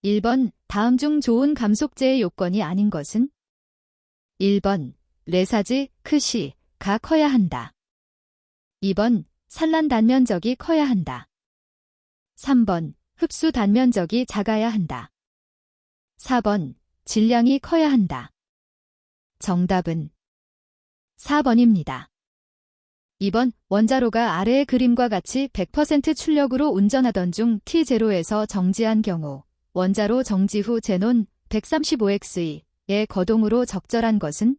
1번 다음 중 좋은 감속제의 요건이 아닌 것은? 1번 레사지, 크시, 가 커야 한다. 2번 산란 단면적이 커야 한다. 3번 흡수 단면적이 작아야 한다. 4번 질량이 커야 한다. 정답은 4번입니다. 2번 원자로가 아래의 그림과 같이 100% 출력으로 운전하던 중 T0에서 정지한 경우 원자로 정지 후 제논 135X의 거동으로 적절한 것은?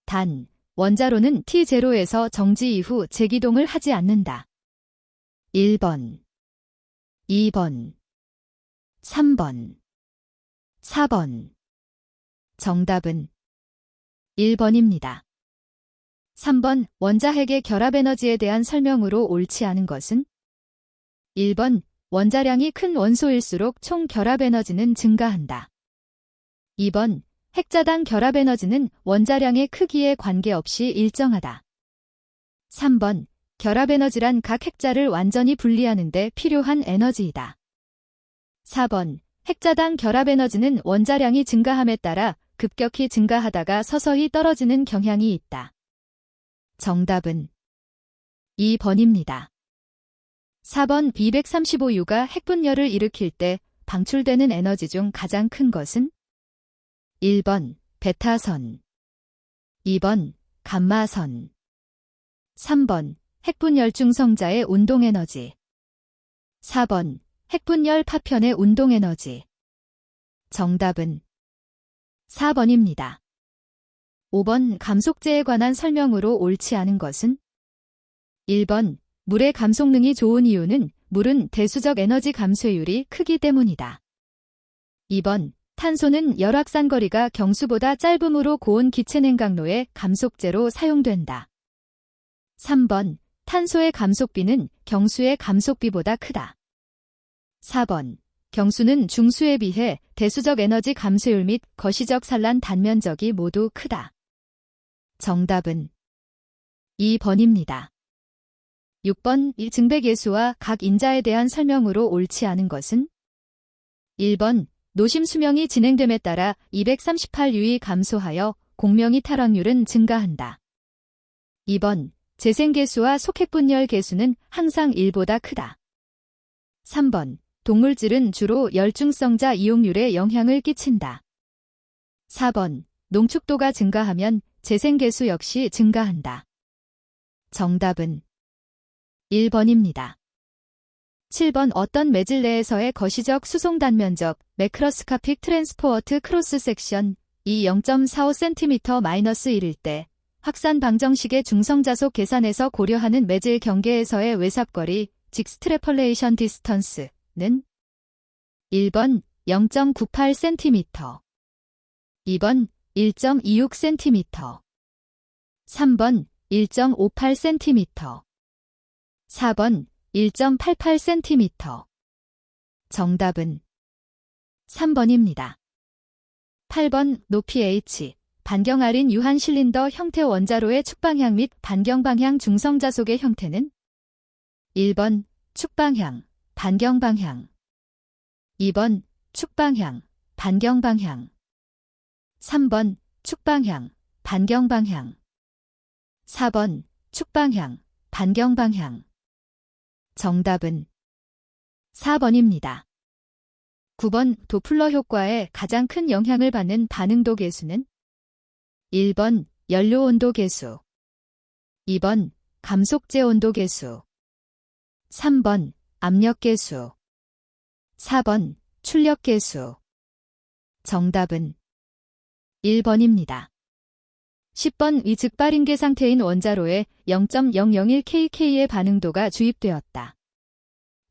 단, 원자로는 T0에서 정지 이후 재기동을 하지 않는다. 1번, 2번, 3번, 4번. 정답은 1번입니다. 3번 원자핵의 결합에너지에 대한 설명으로 옳지 않은 것은? 1번 원자량이 큰 원소일수록 총 결합에너지는 증가한다. 2번 핵자당 결합에너지는 원자량의 크기에 관계없이 일정하다. 3번 결합에너지란 각 핵자를 완전히 분리하는 데 필요한 에너지이다. 4번 핵자당 결합에너지는 원자량이 증가함에 따라 급격히 증가하다가 서서히 떨어지는 경향이 있다. 정답은 2번입니다. 4번 B135U가 핵분열을 일으킬 때 방출되는 에너지 중 가장 큰 것은? 1번 베타선, 2번 감마선, 3번 핵분열중 성자의 운동에너지, 4번 핵분열 파편의 운동에너지. 정답은 4번입니다. 5번 감속제에 관한 설명으로 옳지 않은 것은? 1번 물의 감속능이 좋은 이유는 물은 대수적 에너지 감쇄율이 크기 때문이다. 2번 탄소는 열확산거리가 경수보다 짧으므로 고온 기체냉각로의 감속제로 사용된다. 3번 탄소의 감속비는 경수의 감속비보다 크다. 4번 경수는 중수에 비해 대수적 에너지 감쇄율 및 거시적 산란 단면적이 모두 크다. 정답은 2번입니다. 6번 이 증백예수와 각 인자에 대한 설명으로 옳지 않은 것은? 1번 노심 수명이 진행됨에 따라 238U이 감소하여 공명이 탈원율은 증가한다. 2번 재생계수와 속핵분열 계수는 항상 1보다 크다. 3번 동물질은 주로 열중성자 이용률에 영향을 끼친다. 4번 농축도가 증가하면 재생계수 역시 증가한다. 정답은 1번입니다. 7번 어떤 매질 내에서의 거시적 수송 단면적 매크로스카픽 트랜스포어트 크로스 섹션이 0.45cm-1일 때 확산 방정식의 중성자속 계산에서 고려하는 매질 경계에서의 외삽거리 즉 스트래펄레이션 디스턴스는 1번 0.98cm, 2번 1.26cm, 3번 1.58cm, 4번 1.88cm. 정답은 3번입니다. 8번 높이 H, 반경 R인 유한 실린더 형태 원자로의 축방향 및 반경방향 중성자속의 형태는? 1번 축방향, 반경방향, 2번 축방향, 반경방향, 3번 축방향, 반경방향, 4번 축방향, 반경방향. 정답은 4번입니다. 9번 도플러 효과에 가장 큰 영향을 받는 반응도 계수는? 1번 연료온도 계수, 2번 감속제 온도 계수, 3번 압력 계수, 4번 출력 계수. 정답은 1번입니다. 10번 위 즉발인계 상태인 원자로에 0.001kK의 반응도가 주입되었다.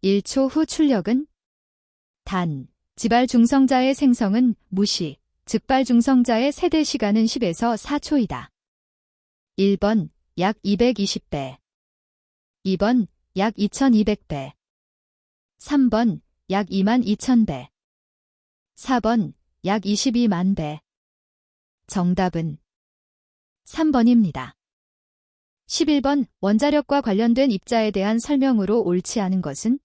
1초 후 출력은? 단, 지발 중성자의 생성은 무시, 즉발 중성자의 세대 시간은 10에서 4초이다. 1번 약 220배, 2번 약 2200배, 3번 약 22000배, 4번 약 22만 배. 정답은 3번입니다. 11번 원자력과 관련된 입자에 대한 설명으로 옳지 않은 것은?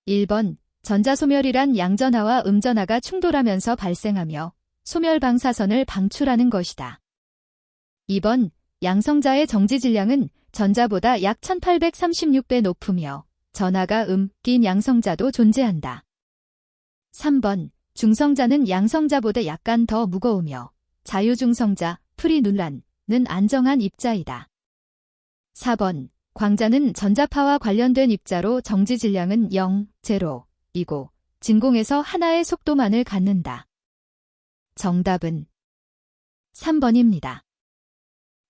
1번 전자소멸이란 양전하와 음전하가 충돌하면서 발생하며 소멸 방사선을 방출하는 것이다. 2번, 양성자의 정지 질량은 전자보다 약 1836배 높으며 전하가 낀 양성자도 존재한다. 3번, 중성자는 양성자보다 약간 더 무거우며 자유중성자, 프리눌란은 안정한 입자이다. 4번, 광자는 전자파와 관련된 입자로 정지 질량은 0, 0이고 진공에서 하나의 속도만을 갖는다. 정답은 3번입니다.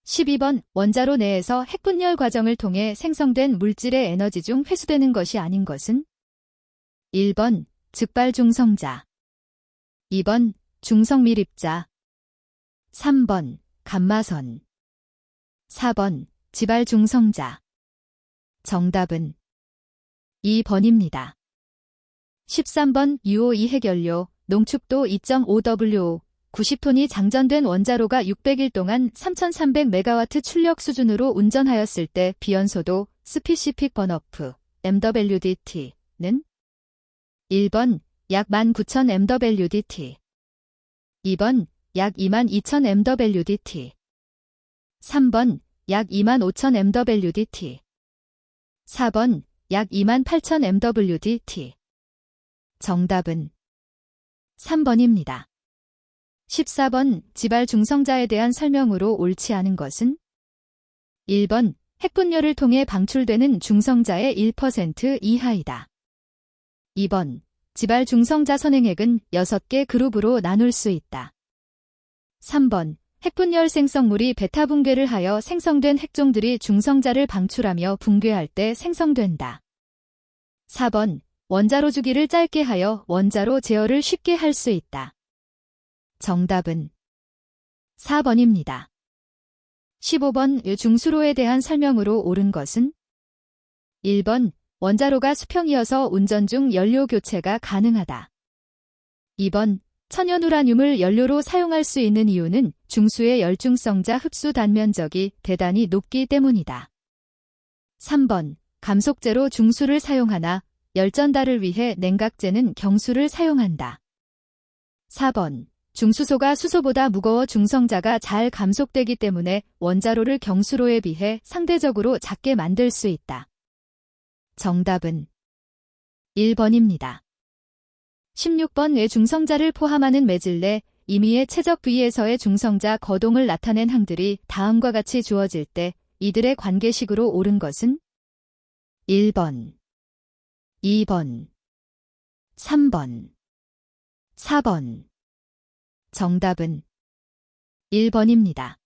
12번, 원자로 내에서 핵분열 과정을 통해 생성된 물질의 에너지 중 회수되는 것이 아닌 것은? 1번, 즉발중성자. 2번, 중성밀입자. 3번, 감마선. 4번, 지발중성자. 정답은 2번입니다. 13번, UO2 핵연료, 농축도 2.5W, 90톤이 장전된 원자로가 600일 동안 3300메가와트 출력 수준으로 운전하였을 때 비연소도 스피시픽 번어프 MWDT는 1번 약 19,000 MWDT, 2번 약 22,000 MWDT, 3번 약 25,000 MWDT, 4번 약 28,000 MWDT. 정답은 3번입니다. 14번, 지발중성자에 대한 설명으로 옳지 않은 것은? 1번, 핵분열을 통해 방출되는 중성자의 1% 이하이다. 2번, 지발중성자 선행핵은 6개 그룹으로 나눌 수 있다. 3번, 핵분열 생성물이 베타 붕괴를 하여 생성된 핵종들이 중성자를 방출하며 붕괴할 때 생성된다. 4번, 원자로 주기를 짧게 하여 원자로 제어를 쉽게 할 수 있다. 정답은 4번입니다. 15번, 중수로에 대한 설명으로 옳은 것은? 1번, 원자로가 수평이어서 운전 중 연료 교체가 가능하다. 2번, 천연우라늄을 연료로 사용할 수 있는 이유는 중수의 열중성자 흡수 단면적이 대단히 높기 때문이다. 3번, 감속제로 중수를 사용하나 열전달을 위해 냉각제는 경수를 사용한다. 4번, 중수소가 수소보다 무거워 중성자가 잘 감속되기 때문에 원자로를 경수로에 비해 상대적으로 작게 만들 수 있다. 정답은 1번입니다. 16번, 중성자를 포함하는 매질 내 임의의 최적 부위에서의 중성자 거동을 나타낸 항들이 다음과 같이 주어질 때 이들의 관계식으로 옳은 것은? 1번, 2번, 3번, 4번. 정답은 1번입니다.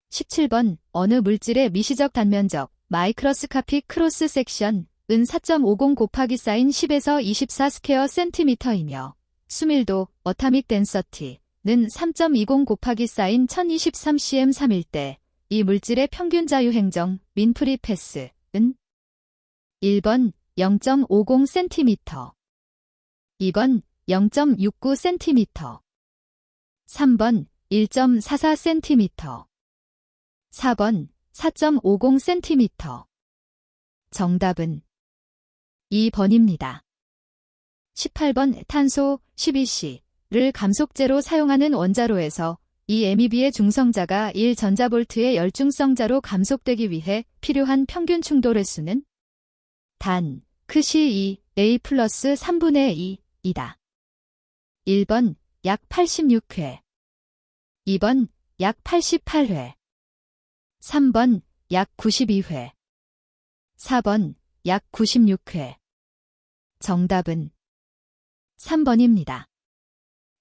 17번, 어느 물질의 미시적 단면적, 마이크로스카픽 크로스 섹션은 4.50 곱하기 사인 10에서 24 스퀘어 센티미터이며 수밀도, 어타믹 덴서티는 3.20 곱하기 사인 1023 cm3일 때 이 물질의 평균 자유행정, 민프리 패스는 1번 0.50cm, 2번 0.69cm, 3번 1.44cm, 4번 4.50cm. 정답은 2번입니다. 18번, 탄소 12C를 감속제로 사용하는 원자로에서 이 MEB의 중성자가 1전자볼트의 열중성자로 감속되기 위해 필요한 평균 충돌 횟수는? 단, C2, A 플러스 3분의 2이다. 1번, 약 86회. 2번, 약 88회. 3번, 약 92회. 4번, 약 96회. 정답은 3번입니다.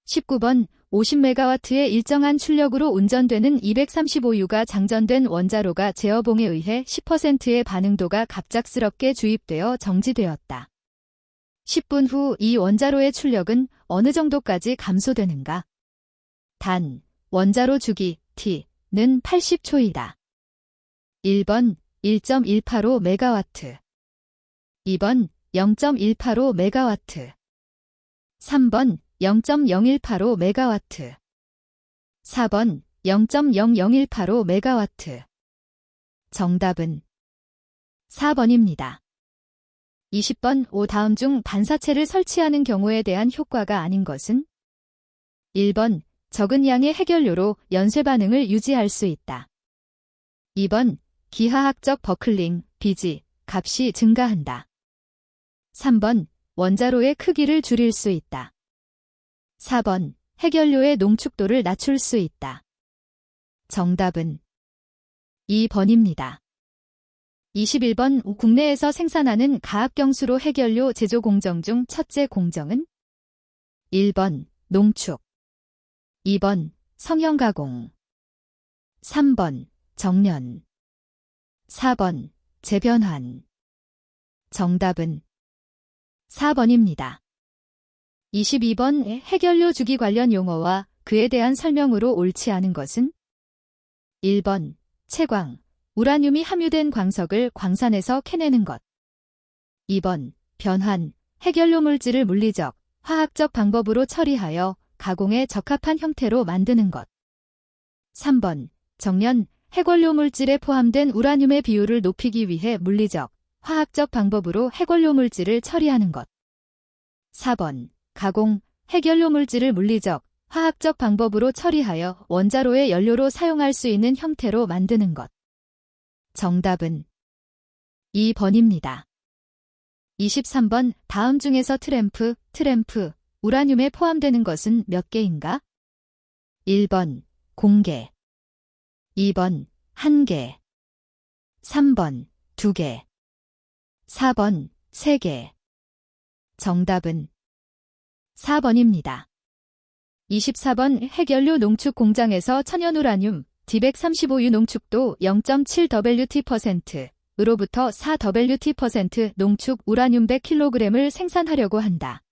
19번, 50메가와트의 일정한 출력으로 운전되는 235U가 장전된 원자로가 제어봉에 의해 10%의 반응도가 갑작스럽게 주입되어 정지되었다. 10분 후 이 원자로의 출력은 어느 정도까지 감소되는가? 단, 원자로 주기 T는 80초이다. 1번 1.185메가와트, 2번 0.185메가와트, 3번 0.0185메가와트, 4번 0.0018메가와트. 정답은 4번입니다. 20번 5 다음 중 반사체를 설치하는 경우에 대한 효과가 아닌 것은? 1번 적은 양의 해결료로 연쇄 반응을 유지할 수 있다. 2번 기하학적 버클링, 비지, 값이 증가한다. 3번 원자로의 크기를 줄일 수 있다. 4번 해결료의 농축도를 낮출 수 있다. 정답은 2번입니다. 21번 국내에서 생산하는 가압경수로 해결료 제조 공정 중 첫째 공정은? 1번 농축, 2번 성형 가공, 3번 정련, 4번 재변환. 정답은 4번입니다. 22번 해결료 주기 관련 용어와 그에 대한 설명으로 옳지 않은 것은? 1번 채광, 우라늄이 함유된 광석을 광산에서 캐내는 것. 2번 변환, 해결료 물질을 물리적, 화학적 방법으로 처리하여 가공에 적합한 형태로 만드는 것. 3번 정련, 해결료 물질에 포함된 우라늄의 비율을 높이기 위해 물리적, 화학적 방법으로 해결료 물질을 처리하는 것. 4번 가공, 해결료 물질을 물리적, 화학적 방법으로 처리하여 원자로의 연료로 사용할 수 있는 형태로 만드는 것. 정답은 2번입니다. 23번 다음 중에서 트램프, 우라늄에 포함되는 것은 몇 개인가? 1번 0개, 2번 1개, 3번 2개, 4번 3개. 정답은 4번입니다. 24번 해결료 농축 공장에서 천연우라늄 D135U 농축도 0.7WT%으로부터 4WT% 농축 우라늄 100kg을 생산하려고 한다.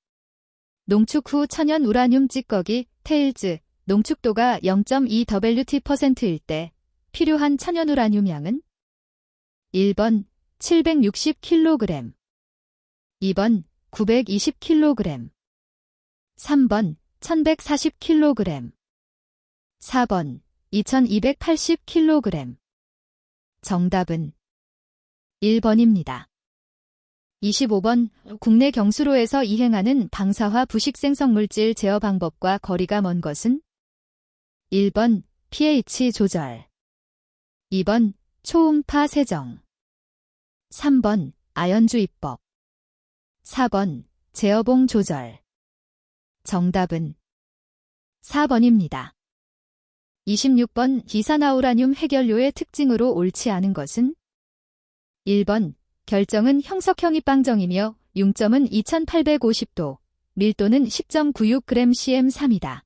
농축 후 천연 우라늄 찌꺼기, 테일즈, 농축도가 0.2WT%일 때 필요한 천연 우라늄 양은? 1번 760kg, 2번 920kg, 3번 1140kg, 4번 2280kg. 정답은 1번입니다. 25번 국내 경수로에서 이행하는 방사화 부식생성물질 제어 방법과 거리가 먼 것은? 1번 pH 조절, 2번 초음파 세정, 3번 아연주입법, 4번 제어봉 조절. 정답은 4번입니다. 26번 이산화우라늄 해결료의 특징으로 옳지 않은 것은? 1번 결정은 형석형 입방정이며 융점은 2850도, 밀도는 10.96g/cm3이다.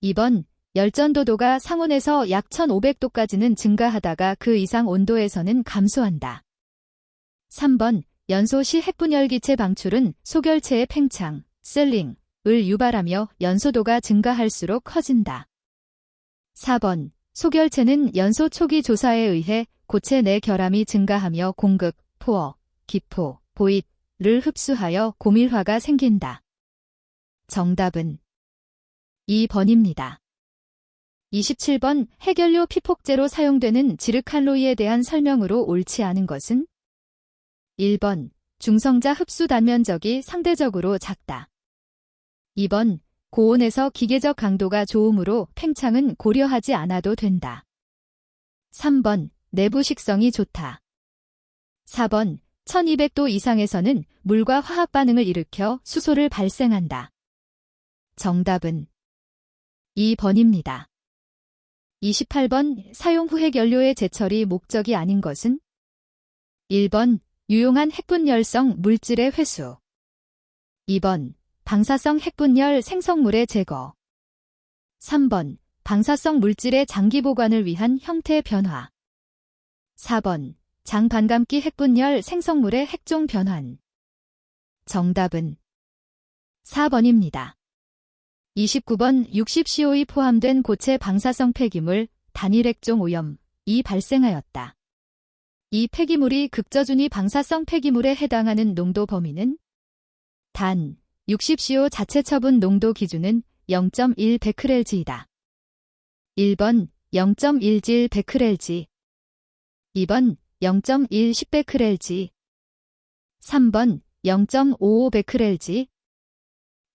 2번 열전도도가 상온에서 약 1500도까지는 증가하다가 그 이상 온도에서는 감소한다. 3번 연소 시 핵분열기체 방출은 소결체의 팽창, 셀링을 유발하며 연소도가 증가할수록 커진다. 4번 소결체는 연소 초기 조사에 의해 고체 내 결함이 증가하며 공극, 포어, 기포, 보잇을 흡수하여 고밀화가 생긴다. 정답은 2번입니다. 27번 해결료 피폭제로 사용되는 지르칼로이에 대한 설명으로 옳지 않은 것은? 1번 중성자 흡수 단면적이 상대적으로 작다. 2번 고온에서 기계적 강도가 좋으므로 팽창은 고려하지 않아도 된다. 3번 내부 식성이 좋다. 4번 1200도 이상에서는 물과 화학 반응을 일으켜 수소를 발생한다. 정답은 2번입니다. 28번 사용 후 해결료의 재처리 목적이 아닌 것은? 1번 유용한 핵분열성 물질의 회수, 2번 방사성 핵분열 생성물의 제거, 3번 방사성 물질의 장기 보관을 위한 형태 변화, 4번 장반감기 핵분열 생성물의 핵종 변환. 정답은 4번입니다. 29번 60CO이 포함된 고체 방사성 폐기물 단일 핵종 오염이 발생하였다. 이 폐기물이 극저준위 방사성 폐기물에 해당하는 농도 범위는? 단 60CO 자체 처분 농도 기준은 0.1 베크렐지이다. 1번 0.1질 베크렐지, 2번 0.1 10베크렐지, 3번 0.55베크렐지,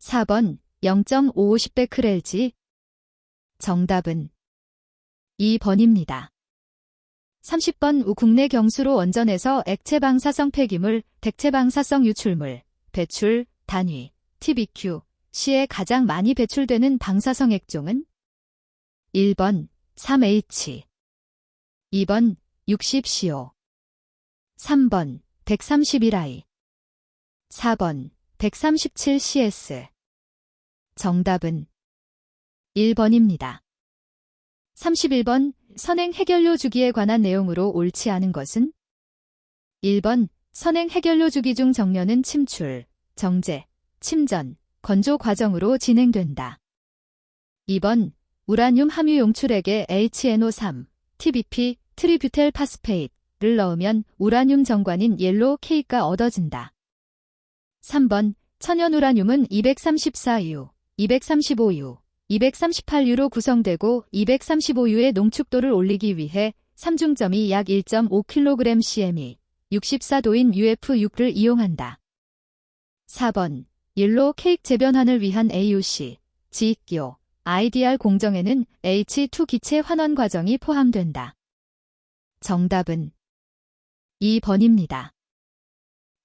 4번 0.550베크렐지. 정답은 2번입니다. 30번 국내 경수로 원전에서 액체 방사성 폐기물, 백체 방사성 유출물, 배출, 단위, TBQ, 시에 가장 많이 배출되는 방사성 액종은? 1번 3H, 2번 60CO, 3번 131I, 4번 137CS. 정답은 1번입니다. 31번 선행 해결료 주기에 관한 내용으로 옳지 않은 것은? 1번 선행 해결료 주기 중 정렬은 침출, 정제, 침전, 건조 과정으로 진행된다. 2번 우라늄 함유 용출액에 HNO3, TBP, 트리뷰텔 파스페이트를 넣으면 우라늄 정관인 옐로우 케이크가 얻어진다. 3번 천연 우라늄은 234U, 235U, 238U로 구성되고 235U의 농축도를 올리기 위해 삼중점이 약 1.5kg CME, 64도인 UF6를 이용한다. 4번 옐로우 케이크 재변환을 위한 AUC, 지익기호, IDR 공정에는 H2 기체 환원 과정이 포함된다. 정답은 2번입니다.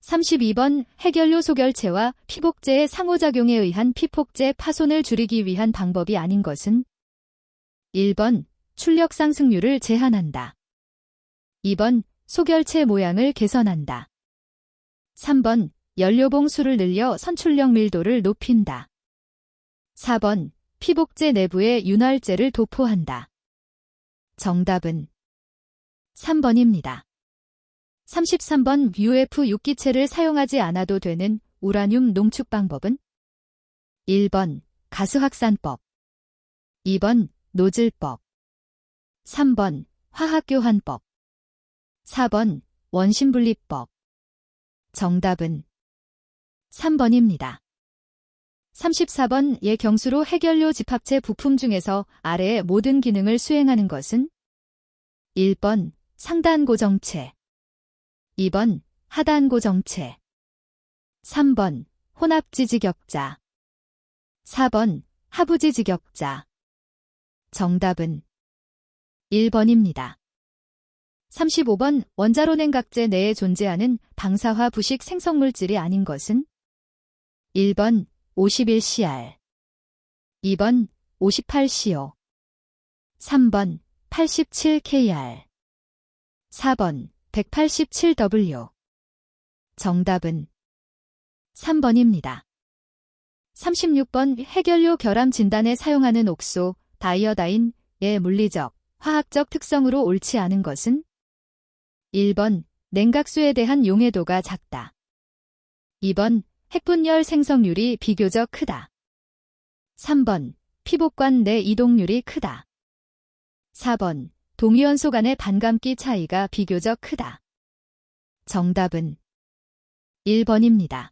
32번 해결료 소결체와 피복제의 상호작용에 의한 피폭제 파손을 줄이기 위한 방법이 아닌 것은? 1번 출력 상승률을 제한한다. 2번 소결체 모양을 개선한다. 3번 연료봉 수를 늘려 선출력 밀도를 높인다. 4번 피복제 내부에 윤활제를 도포한다. 정답은 3번입니다. 33번 UF6기체를 사용하지 않아도 되는 우라늄 농축 방법은? 1번 가스확산법, 2번 노즐법, 3번 화학교환법, 4번 원심분리법. 정답은 3번입니다. 34번 예 경수로 해결료 집합체 부품 중에서 아래의 모든 기능을 수행하는 것은? 1번 상단 고정체, 2번 하단 고정체, 3번 혼합지 직역자, 4번 하부지 직역자. 정답은 1번입니다. 35번 원자로 냉각제 내에 존재하는 방사화 부식 생성물질이 아닌 것은? 1번 51CR, 2번 58CO, 3번 87KR, 4번 187W. 정답은 3번입니다. 36번 해결료 결함 진단에 사용하는 옥소, 다이어다인의 물리적, 화학적 특성으로 옳지 않은 것은? 1번 냉각수에 대한 용해도가 작다. 2번 핵분열 생성률이 비교적 크다. 3번 피복관 내 이동률이 크다. 4번 동위원소 간의 반감기 차이가 비교적 크다. 정답은 1번입니다.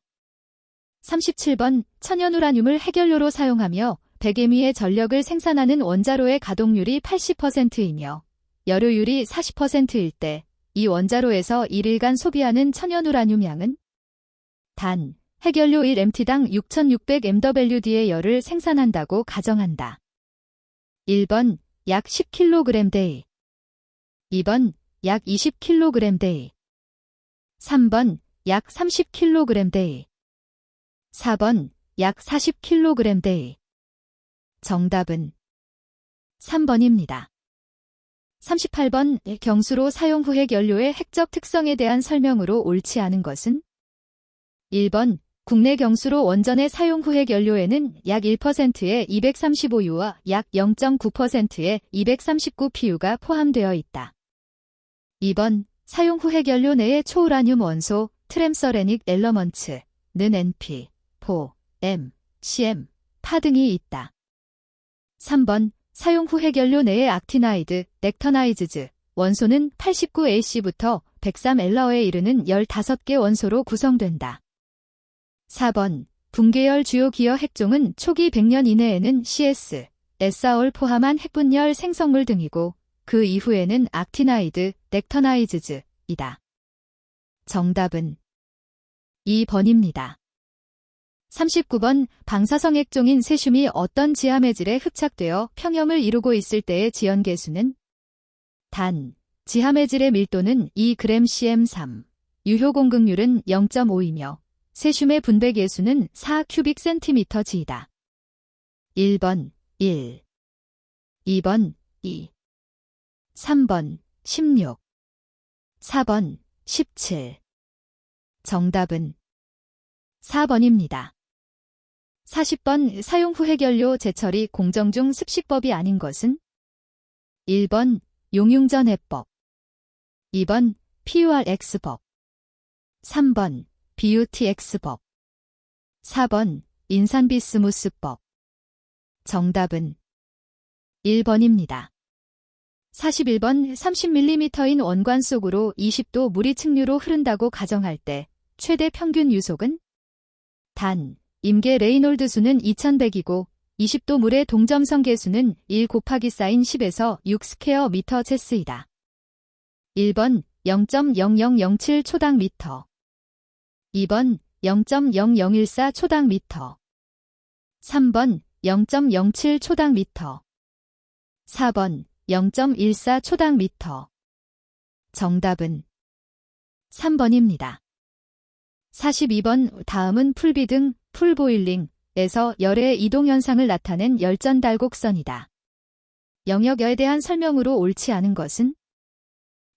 37번 천연우라늄을 해결료로 사용하며 100mW의 전력을 생산하는 원자로의 가동률이 80%이며 열효율이 40%일 때 이 원자로에서 1일간 소비하는 천연우라늄 양은? 단 해결료 1mt당 6600mWd의 열을 생산한다고 가정한다. 1번 약 10kg/day, 2번 약 20kg/day, 3번 약 30kg/day, 4번 약 40kg/day. 정답은 3번입니다. 38번 경수로 사용 후 핵연료의 핵적 특성에 대한 설명으로 옳지 않은 것은? 1번 국내 경수로 원전의 사용 후 핵연료에는 약 1%의 235U와 약 0.9%의 239PU가 포함되어 있다. 2번 사용 후 핵연료 내에 초우라늄 원소, 트램서레닉 엘러먼츠는 NP, 포, M, CM, 파 등이 있다. 3번 사용 후 핵연료 내의 악티나이드, 넥터나이즈즈 원소는 89Ac부터 103L에 이르는 15개 원소로 구성된다. 4번 붕괴열 주요 기여 핵종은 초기 100년 이내에는 CS, S아올 포함한 핵분열 생성물 등이고 그 이후에는 악티나이드, 넥터나이즈즈이다. 정답은 2번입니다. 39번 방사성 액종인 세슘이 어떤 지하매질에 흡착되어 평형을 이루고 있을 때의 지연계수는 단, 지하매질의 밀도는 2gcm3, 유효 공급률은 0.5이며 세슘의 분배계수는 4큐빅센티미터/g이다. 1번 1, 2번 2, 3번 16, 4번 17. 정답은 4번입니다. 40번 사용 후 해결료 재처리 공정 중 습식법이 아닌 것은 1번 용융전 해법, 2번 PURX법, 3번 BUTX법, 4번 인산비스무스법. 정답은 1번입니다. 41번 30mm인 원관 속으로 20도 물이 측류로 흐른다고 가정할 때 최대 평균 유속은 단, 임계 레이놀드 수는 2100이고 20도 물의 동점성 계수는 1 곱하기 사인 10에서 6 스퀘어 미터 체스이다. 1번 0.0007 초당 미터, 2번 0.0014 초당 미터, 3번 0.07 초당 미터, 4번 0.14 초당 미터. 정답은 3번입니다. 42번 다음은 풀비등, 풀보일링에서 열의 이동 현상을 나타낸 열전 달곡선이다. 영역에 대한 설명으로 옳지 않은 것은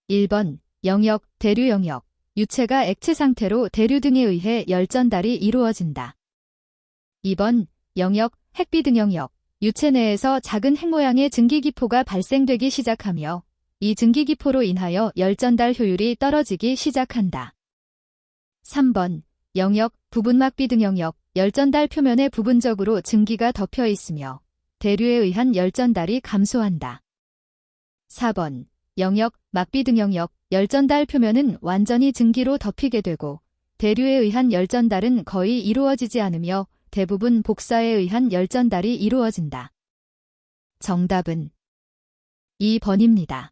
1번 영역, 대류 영역, 유체가 액체 상태로 대류 등에 의해 열전달이 이루어진다. 2번 영역, 핵비등 영역, 유체 내에서 작은 핵 모양의 증기기포가 발생되기 시작하며 이 증기기포로 인하여 열전달 효율이 떨어지기 시작한다. 3번 영역, 부분막비등 영역, 열전달 표면에 부분적으로 증기가 덮여 있으며 대류에 의한 열전달이 감소한다. 4번 영역, 막비등 영역, 열전달 표면은 완전히 증기로 덮이게 되고 대류에 의한 열전달은 거의 이루어지지 않으며 대부분 복사에 의한 열전달이 이루어진다. 정답은 2번입니다.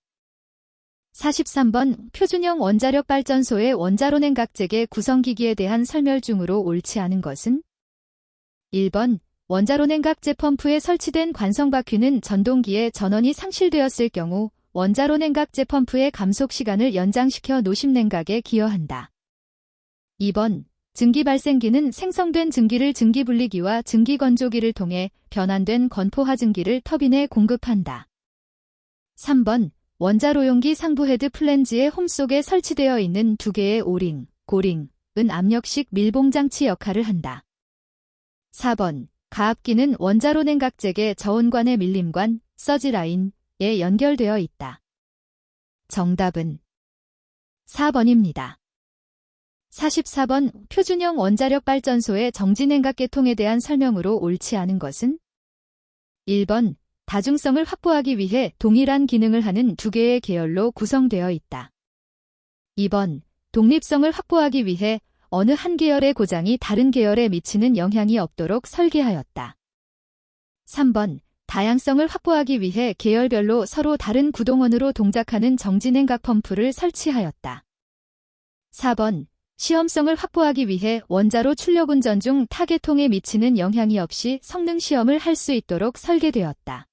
43번 표준형 원자력 발전소의 원자로 냉각제계 구성기기에 대한 설명 중으로 옳지 않은 것은 1번 원자로 냉각제 펌프에 설치된 관성바퀴는 전동기에 전원이 상실되었을 경우 원자로 냉각제 펌프의 감속 시간을 연장시켜 노심 냉각에 기여한다. 2번 증기 발생기는 생성된 증기를 증기분리기와 증기건조기를 통해 변환된 건포화 증기를 터빈에 공급한다. 3번 원자로용기 상부 헤드 플랜지의 홈 속에 설치되어 있는 두 개의 오링, 고링은 압력식 밀봉장치 역할을 한다. 4번 가압기는 원자로 냉각제계 저온관의 밀림관, 서지라인에 연결되어 있다. 정답은 4번입니다. 44번 표준형 원자력 발전소의 정지냉각계통에 대한 설명으로 옳지 않은 것은 1번 다중성을 확보하기 위해 동일한 기능을 하는 두 개의 계열로 구성되어 있다. 2번 독립성을 확보하기 위해 어느 한 계열의 고장이 다른 계열에 미치는 영향이 없도록 설계하였다. 3번 다양성을 확보하기 위해 계열별로 서로 다른 구동원으로 동작하는 정지냉각 펌프를 설치하였다. 4번 시험성을 확보하기 위해 원자로 출력 운전 중 타 계통에 미치는 영향이 없이 성능 시험을 할 수 있도록 설계되었다.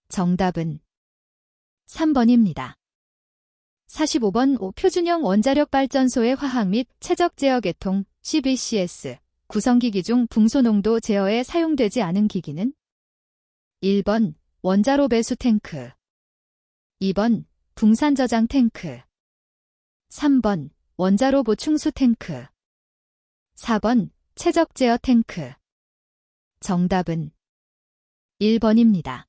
정답은 3번입니다. 45번 표준형 원자력 발전소의 화학 및 최적 제어 계통 CVCS 구성기기 중 붕소농도 제어에 사용되지 않은 기기는 1번 원자로 배수 탱크, 2번 붕산 저장 탱크, 3번 원자로 보충수 탱크, 4번 최적 제어 탱크. 정답은 1번입니다.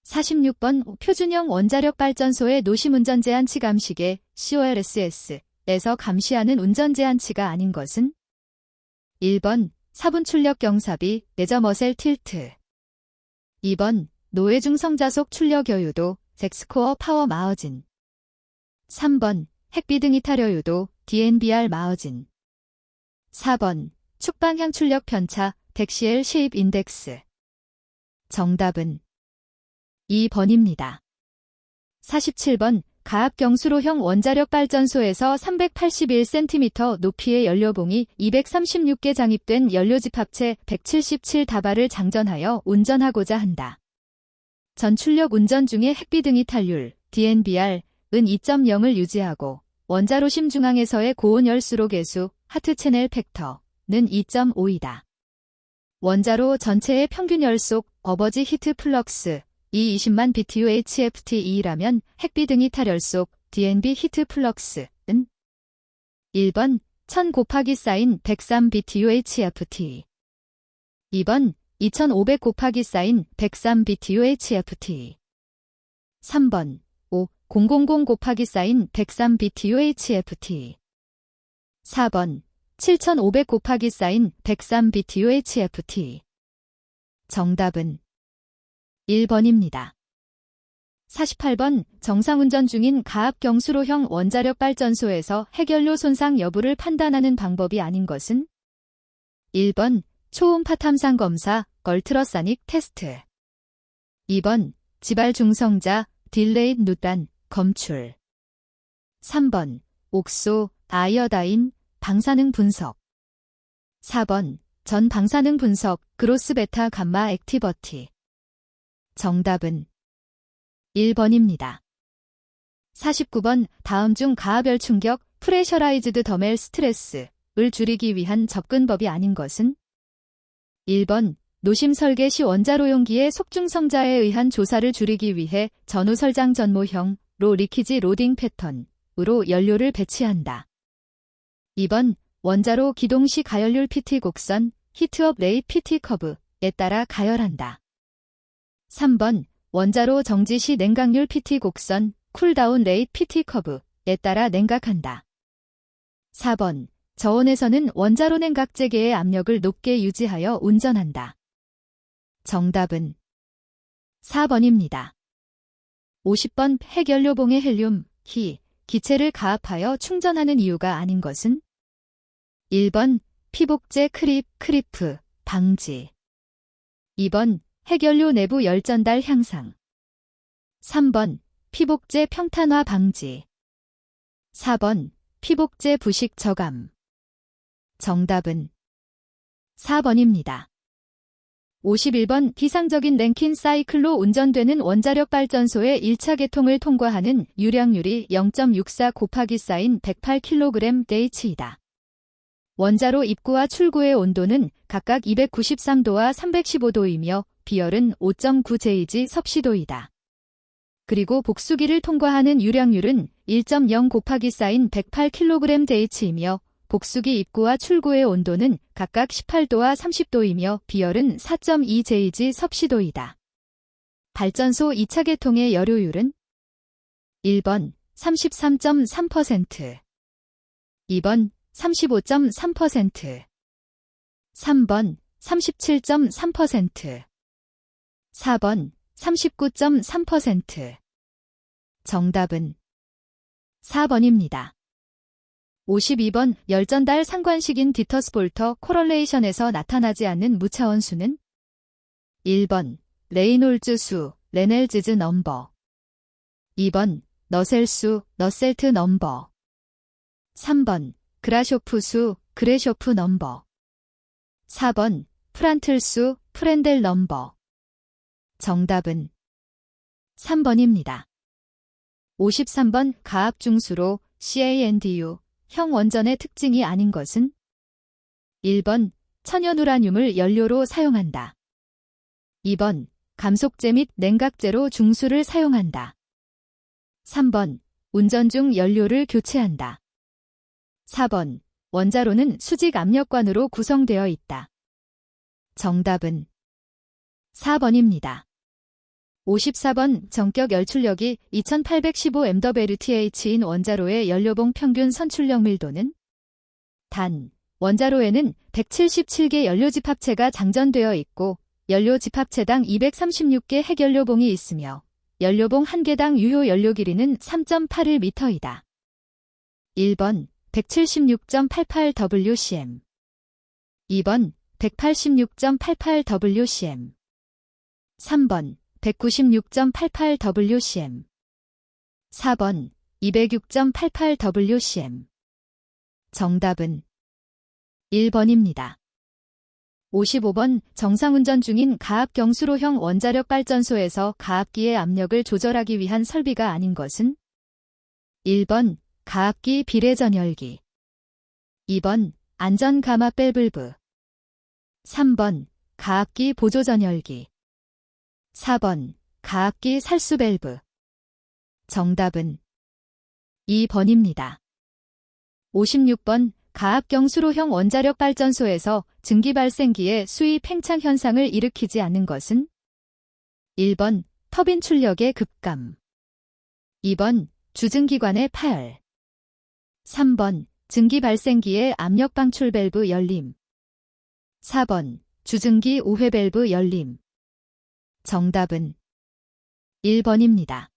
46번 표준형 원자력 발전소의 노심 운전 제한치 감시계 COLSS에서 감시하는 운전 제한치가 아닌 것은 1번 사분 출력 경사비 레저 머셀 틸트, 2번 노회 중성 자속 출력 여유도 잭스코어 파워 마어진, 3번 핵비등 이탈 여유도 DNBR 마어진, 4번 축방향 출력 편차 덱시엘 쉐입 인덱스. 정답은 2번입니다. 47번 가압경수로형 원자력 발전소에서 381cm 높이의 연료봉이 236개 장입된 연료집합체 177다발을 장전하여 운전하고자 한다. 전출력 운전 중에 핵비등이 탈률, DNBR, 은 2.0을 유지하고 원자로심 중앙에서의 고온 열수로 계수, 하트 채널 팩터는 2.5이다. 원자로 전체의 평균 열속, 어버지 히트 플럭스, 이 20만 BTU HFTE라면 핵비등이 탈열속, DNB 히트 플럭스는 1번 1000 곱하기 사인 103 BTU HFT 2번 2500 곱하기 사인 103 BTU HFT 3번 5000 곱하기 사인 103 BTU HFT 4번 7500 곱하기 사인 103 BTU HFT 정답은 1번입니다. 48번 정상운전 중인 가압경수로형 원자력 발전소에서 핵연료 손상 여부를 판단하는 방법이 아닌 것은 1번 초음파 탐상 검사 얼트라사닉 테스트 2번 지발 중성자 딜레이드 누단 검출 3번 옥소 아이어다인 방사능 분석 4번 전 방사능 분석 그로스 베타 감마 액티버티 정답은 1번입니다. 49번 다음 중 가압열 충격 프레셔라이즈드 더멜 스트레스를 줄이기 위한 접근법이 아닌 것은 1번 노심 설계 시 원자로 용기의 속중성자에 의한 조사를 줄이기 위해 전후 설장 전모형로 리키지 로딩 패턴으로 연료를 배치한다. 2번 원자로 기동 시 가열률 PT 곡선 히트업 레이트 PT 커브에 따라 가열한다. 3번 원자로 정지 시 냉각률 PT 곡선 쿨다운 레이트 PT 커브에 따라 냉각한다. 4번 저온에서는 원자로 냉각재계의 압력을 높게 유지하여 운전한다. 정답은 4번입니다. 50번 핵연료봉의 헬륨, 기체를 가압하여 충전하는 이유가 아닌 것은 1번 피복제 크리프, 방지 2번 핵연료 내부 열전달 향상 3번 피복제 평탄화 방지 4번 피복제 부식 저감 정답은 4번입니다. 51번 비상적인 랭킨 사이클로 운전되는 원자력 발전소의 1차 개통을 통과하는 유량률이 0.64 곱하기 사인 108kg/H이다. 원자로 입구와 출구의 온도는 각각 293도와 315도이며 비열은 5.9제이지 섭씨도이다. 그리고 복수기를 통과하는 유량률은 1.0 곱하기 사인 108kg/H이며 복수기 입구와 출구의 온도는 각각 18도와 30도이며 비열은 4.2제이지 섭씨도이다. 발전소 2차 개통의 여료율은 1번 33.3%, 2번 35.3%, 3번 37.3%, 4번 39.3%. 정답은 4번입니다. 52번 열전달 상관식인 디터스볼터 코럴레이션에서 나타나지 않는 무차원 수는 1번 레이놀즈 수, 레넬즈즈 넘버 2번 너셀 수, 너셀트 넘버 3번 그라쇼프 수, 그레쇼프 넘버 4번 프란틀 수, 프렌델 넘버 정답은 3번입니다. 53번 가압중수로 CANDU 형 원전의 특징이 아닌 것은 1번 천연우라늄을 연료로 사용한다. 2번 감속제 및 냉각제로 중수를 사용한다. 3번 운전 중 연료를 교체한다. 4번 원자로는 수직 압력관으로 구성되어 있다. 정답은 4번입니다. 54번 전격 열출력이 2815mWth인 원자로의 연료봉 평균 선출력 밀도는 단, 원자로에는 177개 연료집합체가 장전되어 있고 연료 집합체당 236개 핵연료봉이 있으며 연료봉 1개당 유효 연료 길이는 3.81m이다. 1번 176.88wcm 2번 186.88wcm 3번 196.88wcm 4번 206.88 wcm. 정답은 1번입니다. 55번 정상운전 중인 가압경수로형 원자력 발전소에서 가압기의 압력을 조절하기 위한 설비가 아닌 것은 1번 가압기 비례전열기, 2번 안전가마 밸브, 3번 가압기 보조전열기, 4번 가압기 살수 밸브. 정답은 2번입니다. 56번 가압경수로형 원자력 발전소에서 증기발생기의 수위 팽창 현상을 일으키지 않는 것은 1번 터빈 출력의 급감, 2번 주증기관의 파열, 3번 증기발생기의 압력 방출 밸브 열림, 4번 주증기 우회 밸브 열림. 정답은 1번입니다.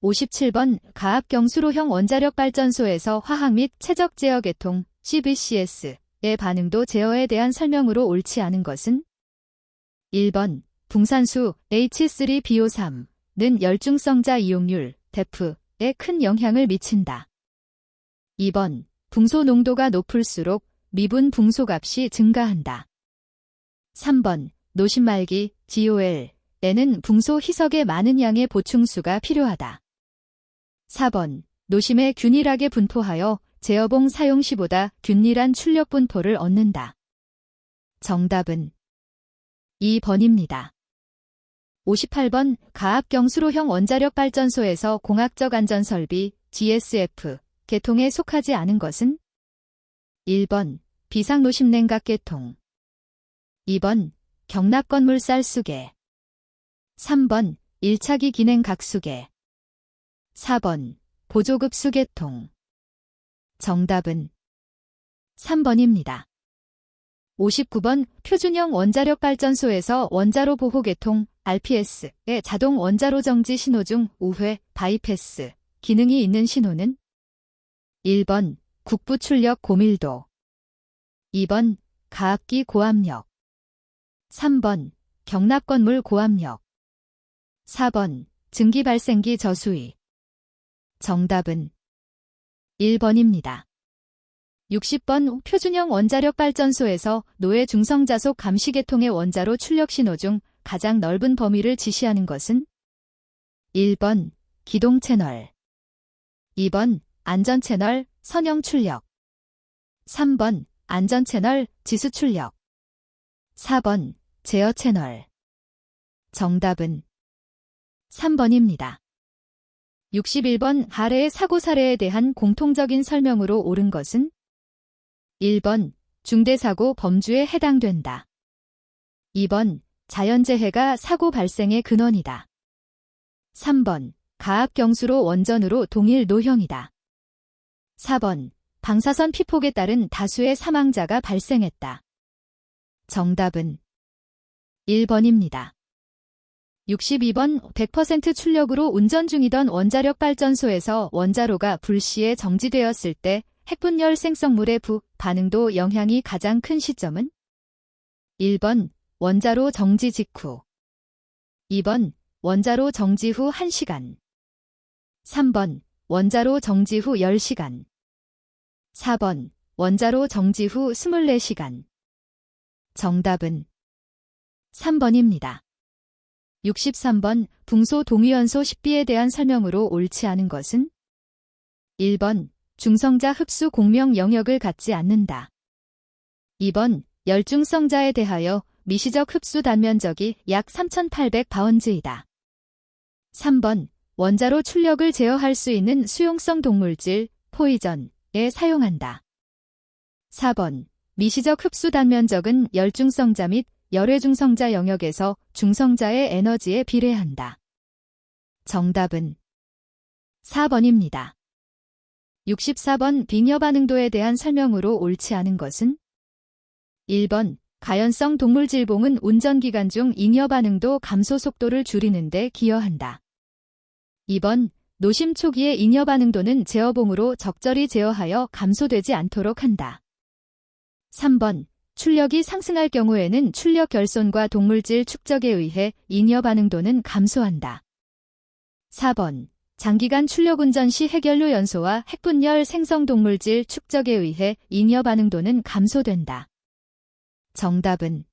57번 가압경수로형 원자력 발전소에서 화학 및 최적 제어 계통 CVCS의 반응도 제어에 대한 설명으로 옳지 않은 것은 1번 붕산수 H3BO3는 열중성자 이용률 DEF에 큰 영향을 미친다. 2번 붕소 농도가 높을수록 미분 붕소 값이 증가한다. 3번 노심말기 GOL에는 붕소 희석에 많은 양의 보충수가 필요하다. 4번 노심에 균일하게 분포하여 제어봉 사용 시보다 균일한 출력 분포를 얻는다. 정답은 2번입니다. 58번 가압경수로형 원자력 발전소에서 공학적 안전설비 GSF 계통에 속하지 않은 것은 1번 비상노심 냉각 계통, 2번 경납건물 쌀수계, 3번 1차기 기냉 각수계, 4번 보조급수 계통. 정답은 3번입니다. 59번 표준형 원자력 발전소에서 원자로 보호 계통 RPS의 자동 원자로 정지 신호 중 우회 바이패스 기능이 있는 신호는 1번 국부 출력 고밀도, 2번 가압기 고압력, 3번 경납건물 고압력, 4번 증기발생기 저수위. 정답은 1번입니다. 60번 표준형 원자력 발전소에서 노회 중성자속 감시 계통의 원자로 출력 신호 중 가장 넓은 범위를 지시하는 것은 1번 기동 채널, 2번 안전 채널 선형 출력, 3번 안전 채널 지수 출력, 4번 제어 채널. 정답은 3번입니다. 61번 아래의 사고 사례에 대한 공통적인 설명으로 옳은 것은 1번 중대사고 범주에 해당된다. 2번 자연재해가 사고 발생의 근원이다. 3번 가압경수로 원전으로 동일 노형이다. 4번 방사선 피폭에 따른 다수의 사망자가 발생했다. 정답은 1번입니다. 62번 100% 출력으로 운전 중이던 원자력 발전소에서 원자로가 불시에 정지되었을 때 핵분열 생성물의 반응도 영향이 가장 큰 시점은 1번 원자로 정지 직후, 2번 원자로 정지 후 1시간, 3번 원자로 정지 후 10시간, 4번 원자로 정지 후 24시간. 정답은 3번입니다. 63번 붕소 동위원소 10B에 대한 설명으로 옳지 않은 것은 1번 중성자 흡수 공명 영역을 갖지 않는다. 2번 열중성자에 대하여 미시적 흡수 단면적이 약 3800바운즈이다. 3번 원자로 출력을 제어할 수 있는 수용성 동물질 포이전에 사용한다. 4번 미시적 흡수 단면적은 열중성자 및 열외중성자 영역에서 중성자의 에너지에 비례한다. 정답은 4번입니다. 64번 빙여 반응도에 대한 설명으로 옳지 않은 것은 1번 가연성 동물질봉은 운전기간 중 잉여 반응도 감소 속도를 줄이는 데 기여한다. 2번 노심 초기의 잉여 반응도는 제어봉으로 적절히 제어하여 감소되지 않도록 한다. 3번 출력이 상승할 경우에는 출력 결손과 동물질 축적에 의해 잉여 반응도는 감소한다. 4번 장기간 출력 운전 시 핵연료 연소와 핵분열 생성동물질 축적에 의해 잉여 반응도는 감소된다. 정답은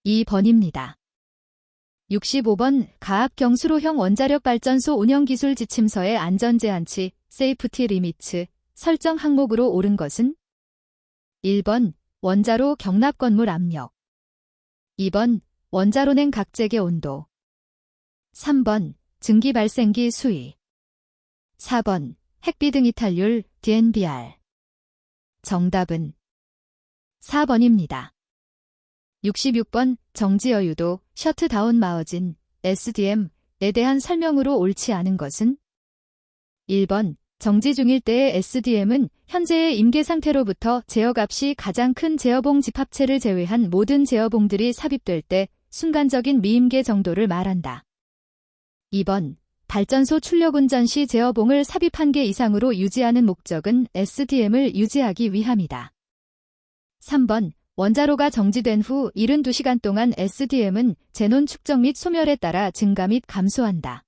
2번입니다. 65번 가압경수로형 원자력발전소 운영기술 지침서의 안전제한치 세이프티 리미츠 설정 항목으로 옳은 것은 1번 원자로 경납 건물 압력 2번 원자로 냉 각재계 온도 3번 증기 발생기 수위 4번 핵비등 이탈률 DNBR 정답은 4번입니다. 66번 정지여유도 셔트다운 마어진 SDM에 대한 설명으로 옳지 않은 것은 1번 정지 중일 때의 SDM은 현재의 임계 상태로부터 제어값이 가장 큰 제어봉 집합체를 제외한 모든 제어봉들이 삽입될 때 순간적인 미임계 정도를 말한다. 2번 발전소 출력 운전 시 제어봉을 삽입 1개 이상으로 유지하는 목적은 SDM을 유지하기 위함이다. 3번 원자로가 정지된 후 72시간 동안 SDM은 제논 축적 및 소멸에 따라 증가 및 감소한다.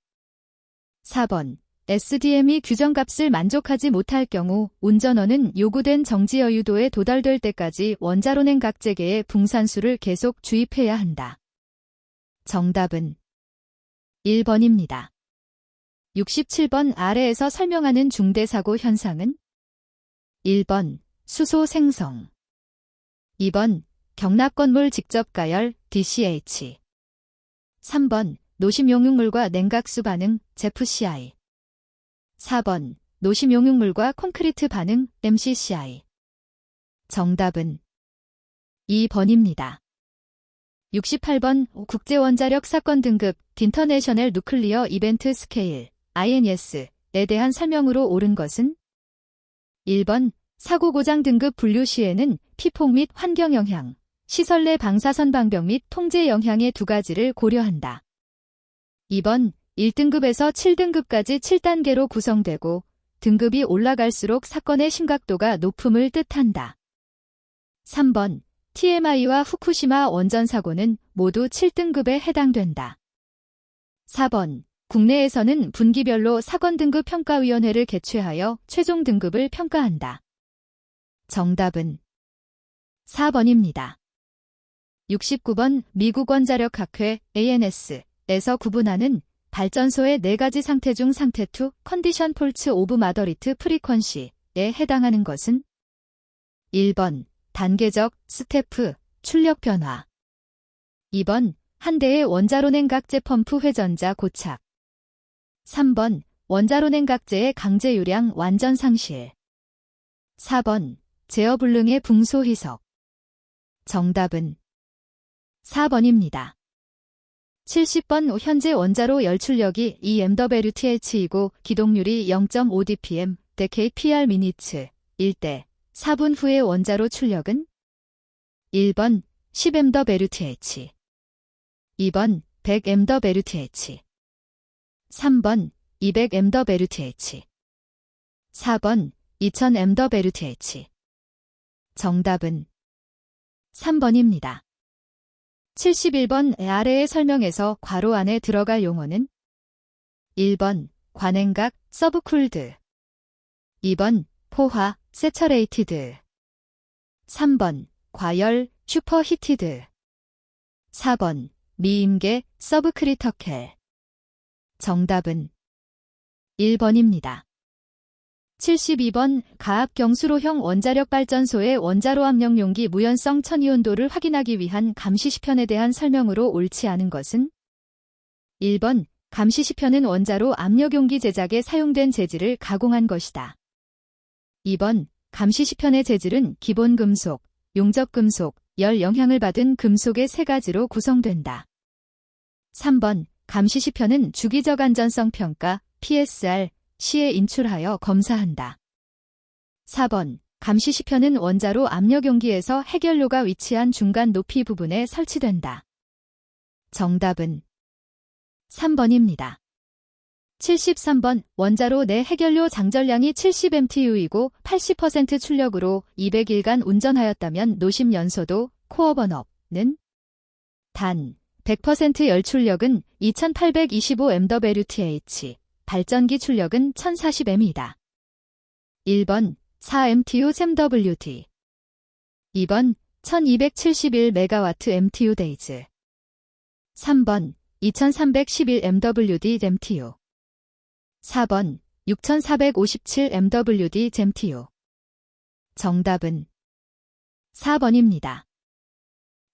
4번 SDM이 규정값을 만족하지 못할 경우 운전원은 요구된 정지 여유도에 도달될 때까지 원자로 냉 각재계의 붕산수를 계속 주입해야 한다. 정답은 1번입니다. 67번 아래에서 설명하는 중대사고 현상은 1번 수소 생성 2번 경납건물 직접 가열 DCH 3번 노심용융물과 냉각수 반응 ZFCI 4번 노심용융물과 콘크리트 반응 MCCI 정답은 2번입니다. 68번 국제원자력 사건 등급 인터내셔널 누클리어 이벤트 스케일 INS에 대한 설명으로 옳은 것은 1번 사고 고장 등급 분류 시에는 피폭 및 환경 영향, 시설 내 방사선 방벽 및 통제 영향의 두 가지를 고려한다. 2번 1등급에서 7등급까지 7단계로 구성되고 등급이 올라갈수록 사건의 심각도가 높음을 뜻한다. 3번 TMI와 후쿠시마 원전 사고는 모두 7등급에 해당된다. 4번 국내에서는 분기별로 사건 등급 평가위원회를 개최하여 최종 등급을 평가한다. 정답은 4번입니다. 69번 미국 원자력학회 ANS에서 구분하는 발전소의 4가지 상태 중 상태 2 컨디션 폴츠 오브 마더리트 프리퀀시에 해당하는 것은 1번 단계적 스태프 출력 변화 2번 한 대의 원자로 냉각제 펌프 회전자 고착 3번 원자로 냉각제의 강제 유량 완전 상실 4번 제어 불능의 붕소 희석 정답은 4번입니다. 70번 현재 원자로 열출력이 2MWth이고 기동률이 0.5dpm kpr 미니츠 1대 4분 후의 원자로 출력은 1번 10MWth 2번 100MWth 3번 200MWth 4번 2000MWth 정답은 3번입니다. 71번 아래의 설명에서 괄호 안에 들어갈 용어는 1번 관행각 서브쿨드 2번 포화 세처레이티드 3번 과열 슈퍼히티드 4번 미임계 서브크리터켈 정답은 1번입니다. 72번 가압경수로형 원자력발전소의 원자로 압력 용기 무연성 천이온도를 확인하기 위한 감시시편에 대한 설명으로 옳지 않은 것은 1번 감시시편은 원자로 압력 용기 제작에 사용된 재질을 가공한 것이다. 2번 감시시편의 재질은 기본 금속, 용접 금속, 열 영향을 받은 금속의 3가지로 구성된다. 3번 감시시편은 주기적 안전성 평가 PSR 시에 인출하여 검사한다. 4번 감시시편은 원자로 압력 용기에서 핵연료가 위치한 중간 높이 부분에 설치된다. 정답은 3번입니다. 73번 원자로 내 핵연료 장전량이 70mU이고 80% 출력으로 200일간 운전하였다면 노심 연소도 코어 번업는 단 100% 열출력은 2825 MWth 발전기 출력은 1040M이다. 1번 4MTU 샘WD 2번 1271MW MTU 데이즈 3번 2311MWD 잼TU 4번 6457MWD 잼TU 정답은 4번입니다.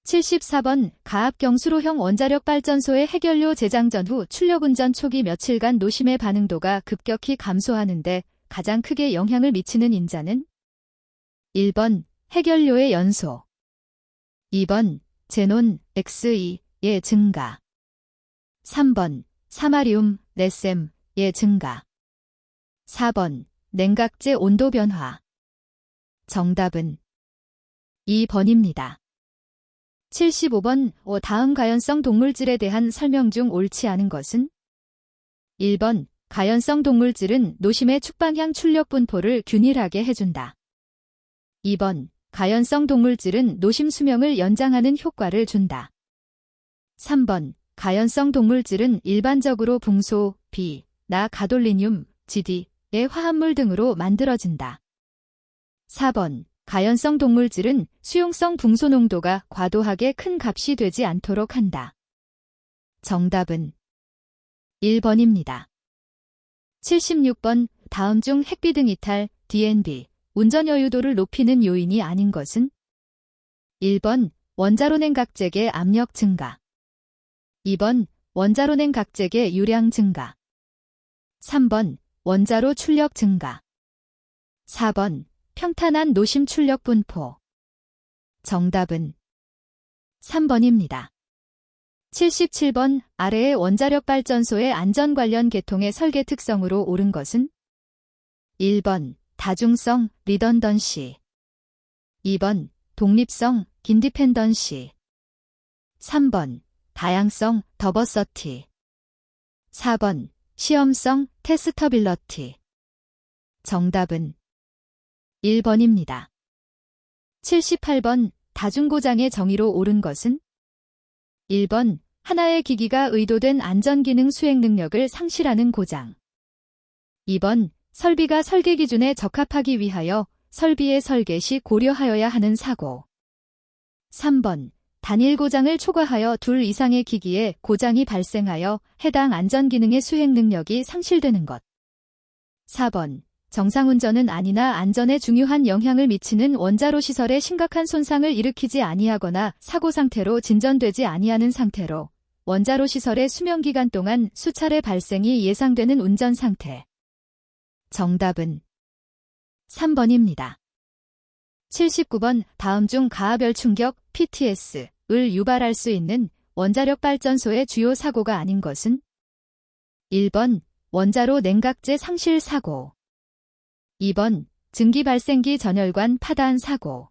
74번 가압경수로형 원자력 발전소의 해결료 재장전 후 출력운전 초기 며칠간 노심의 반응도가 급격히 감소하는데 가장 크게 영향을 미치는 인자는 1번 해결료의 연소 2번 제논 Xe 의 증가 3번 사마리움 레셈의 증가 4번 냉각제 온도 변화 정답은 2번입니다. 75번 다음 가연성 동물질에 대한 설명 중 옳지 않은 것은 1번 가연성 동물질은 노심의 축방향 출력 분포를 균일하게 해준다. 2번 가연성 동물질은 노심 수명을 연장하는 효과를 준다. 3번 가연성 동물질은 일반적으로 붕소, 비, 나 가돌리늄, GD의 화합물 등으로 만들어진다. 4번 가연성 동물질은 수용성 붕소 농도가 과도하게 큰 값이 되지 않도록 한다. 정답은 1번입니다. 76번 다음 중 핵비등 이탈, DNB, 운전 여유도를 높이는 요인이 아닌 것은 1번 원자로 냉각제계 압력 증가 2번 원자로 냉각제계 유량 증가 3번 원자로 출력 증가 4번 평탄한 노심 출력 분포 정답은 3번입니다. 77번 아래의 원자력 발전소의 안전 관련 계통의 설계 특성으로 옳은 것은 1번 다중성 리던던시 2번 독립성 인디펜던시 3번 다양성 더버서티 4번 시험성 테스터빌러티 정답은 1번입니다. 78번 다중고장의 정의로 옳은 것은 1번 하나의 기기가 의도된 안전기능 수행 능력을 상실하는 고장 2번 설비가 설계 기준에 적합하기 위하여 설비의 설계 시 고려하여야 하는 사고 3번 단일 고장을 초과하여 둘 이상의 기기에 고장이 발생하여 해당 안전기능의 수행 능력이 상실되는 것 4번 정상운전은 아니나 안전에 중요한 영향을 미치는 원자로 시설에 심각한 손상을 일으키지 아니하거나 사고 상태로 진전되지 아니하는 상태로 원자로 시설의 수명기간 동안 수차례 발생이 예상되는 운전 상태. 정답은 3번입니다. 79번 다음 중 가압열 충격 PTS를 유발할 수 있는 원자력 발전소의 주요 사고가 아닌 것은 1번 원자로 냉각제 상실 사고 2번 증기 발생기 전열관 파단 사고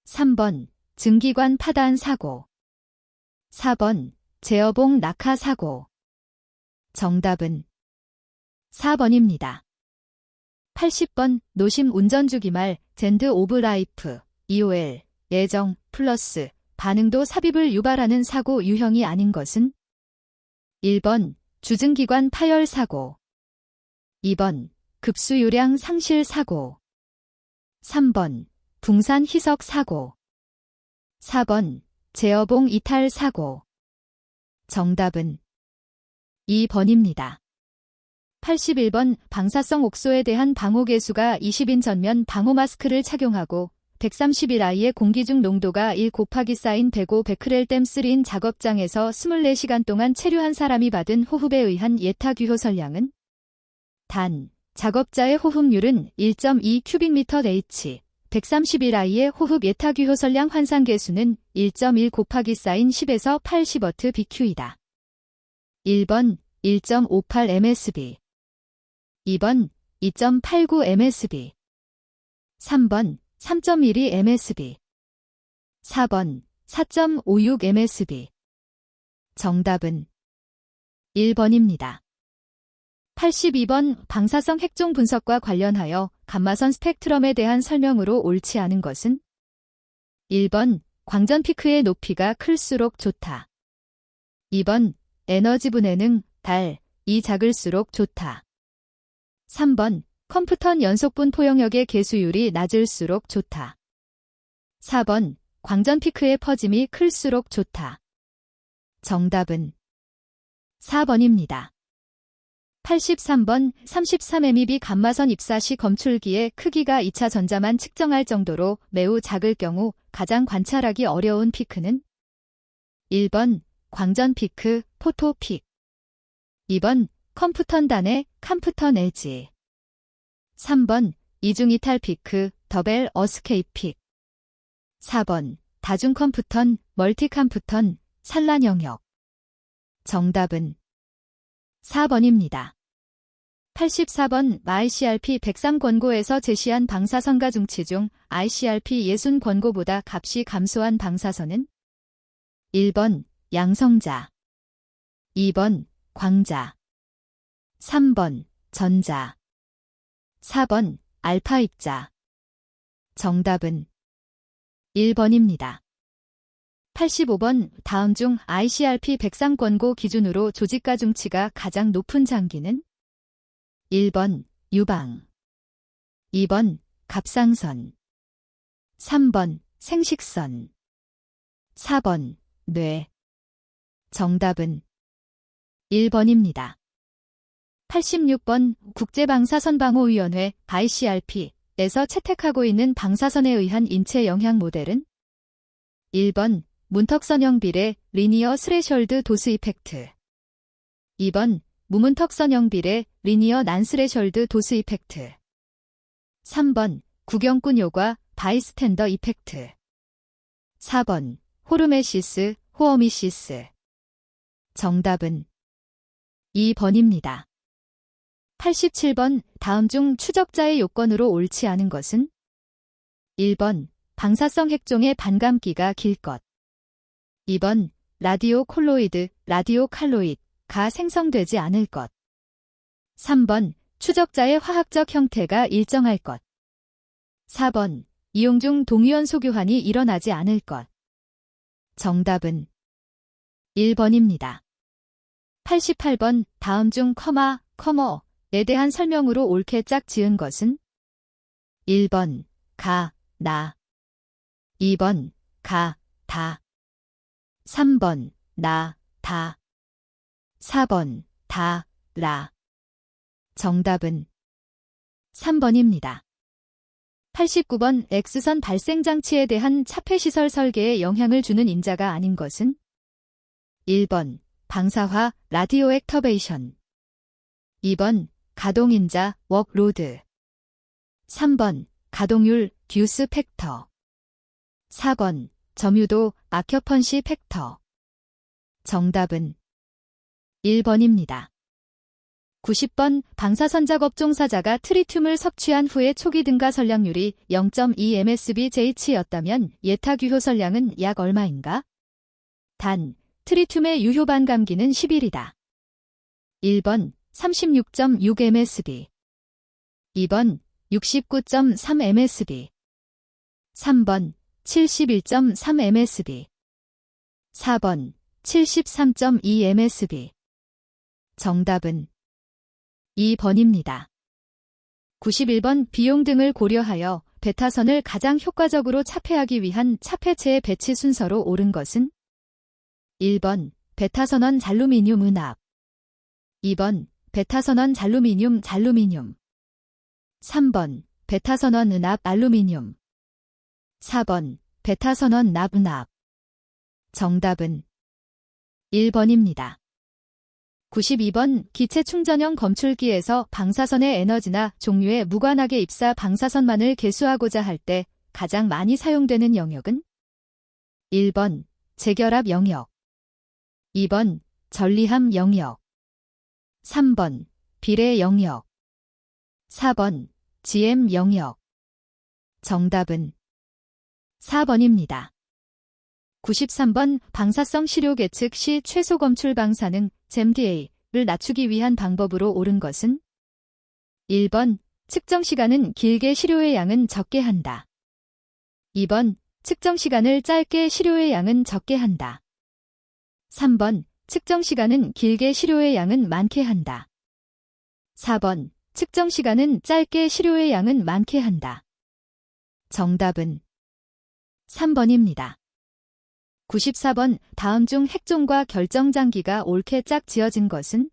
3번 증기관 파단 사고 4번 제어봉 낙하 사고 정답은 4번입니다. 80번 노심 운전주기 말 젠드 오브 라이프 EOL 예정 플러스 반응도 삽입을 유발하는 사고 유형이 아닌 것은 1번 주증기관 파열 사고 2번 급수유량 상실 사고 3번 붕산 희석 사고 4번 제어봉 이탈 사고 정답은 2번입니다. 81번 방사성 옥소에 대한 방호 개수가 20인 전면 방호 마스크를 착용하고 131I의 공기 중 농도가 1 곱하기 사인 105 베크렐/댐3인 작업장에서 24시간 동안 체류한 사람이 받은 호흡에 의한 예타규효설량은 단 작업자의 호흡률은 1.2 큐빅미터 H, 131I의 호흡 예타규효설량 환상계수는 1.1 곱하기 사인 10에서 80W BQ이다. 1번 1.58 MSB 2번 2.89 MSB 3번 3.12 MSB 4번 4.56 MSB 정답은 1번입니다. 82번 방사성 핵종 분석과 관련하여 감마선 스펙트럼에 대한 설명으로 옳지 않은 것은 1번 광전 피크의 높이가 클수록 좋다. 2번 에너지 분해능 달 이 작을수록 좋다. 3번 컴퓨턴 연속분 포용력의 개수율이 낮을수록 좋다. 4번 광전 피크의 퍼짐이 클수록 좋다. 정답은 4번입니다. 83번 33 감마선 입사 시 검출기의 크기가 2차 전자만 측정할 정도로 매우 작을 경우 가장 관찰하기 어려운 피크는 1번 광전 피크, 포토 픽 2번 컴퓨턴 단의 컴퓨턴 에지 3번 이중이탈 피크, 더벨 어스케이프 픽 4번 다중 컴퓨턴, 멀티 컴퓨턴, 산란 영역 정답은 4번입니다. 84번 ICRP 103 권고에서 제시한 방사선과 중치 중 ICRP 60 권고보다 값이 감소한 방사선은 1번 양성자 2번 광자 3번 전자 4번 알파 입자 정답은 1번입니다. 85번 다음 중 ICRP 103 권고 기준으로 조직가 중치가 가장 높은 장기는 1번 유방 2번 갑상선 3번 생식선 4번 뇌 정답은 1번입니다. 86번 국제방사선방호위원회 ICRP에서 채택하고 있는 방사선에 의한 인체 영향 모델은 1번 문턱선형 비례 리니어 스레셜드 도스 이펙트 2번 무문턱선형 비례 리니어 난스레셜드 도스 이펙트 3번 구경꾼 요과 바이스탠더 이펙트 4번 호르메시스, 호어미시스 정답은 2번입니다. 87번 다음 중 추적자의 요건으로 옳지 않은 것은 1번 방사성 핵종의 반감기가 길 것 2번 라디오 콜로이드, 라디오 칼로이드가 생성되지 않을 것 3번 추적자의 화학적 형태가 일정할 것 4번 이용 중 동위원소 교환이 일어나지 않을 것 정답은 1번입니다. 88번 다음 중 커머에 대한 설명으로 옳게 짝 지은 것은 1번 가, 나 2번 가, 다 3번 나, 다 4번 다, 라 정답은 3번입니다. 89번 X선 발생장치에 대한 차폐시설 설계에 영향을 주는 인자가 아닌 것은 1번 방사화 라디오 액터베이션 2번 가동인자 워크로드 3번 가동률 듀스 팩터 4번 점유도 아큐펀시 팩터 정답은 1번입니다. 90번 방사선 작업 종사자가 트리튬을 섭취한 후에 초기 등가 선량률이 0.2 msbJ였다면 예타 규효 선량은 약 얼마인가? 단, 트리튬의 유효 반감기는 10일이다. 1번 36.6 msb 2번 69.3 msb 3번 71.3 msb 4번 73.2 msb 정답은 2번입니다. 91번 비용 등을 고려하여 베타선을 가장 효과적으로 차폐하기 위한 차폐체의 배치 순서로 옳은 것은 1번 베타선원 잘루미늄 은합 2번 베타선원 잘루미늄 3번 베타선원 은합 알루미늄 4번 베타선원 납 은합 정답은 1번입니다. 92번 기체 충전형 검출기에서 방사선의 에너지나 종류에 무관하게 입사 방사선만을 계수하고자 할 때 가장 많이 사용되는 영역은 1번 재결합 영역 2번 전리함 영역 3번 비례 영역 4번 GM 영역 정답은 4번입니다. 93번 방사성 시료 계측 시 최소 검출 방사능 GMDA를 낮추기 위한 방법으로 옳은 것은 1번 측정 시간은 길게 시료의 양은 적게 한다. 2번 측정 시간을 짧게 시료의 양은 적게 한다. 3번 측정 시간은 길게 시료의 양은 많게 한다. 4번. 측정 시간은 짧게 시료의 양은 많게 한다. 정답은 3번입니다. 94번. 다음 중 핵종과 결정장기가 옳게 짝 지어진 것은?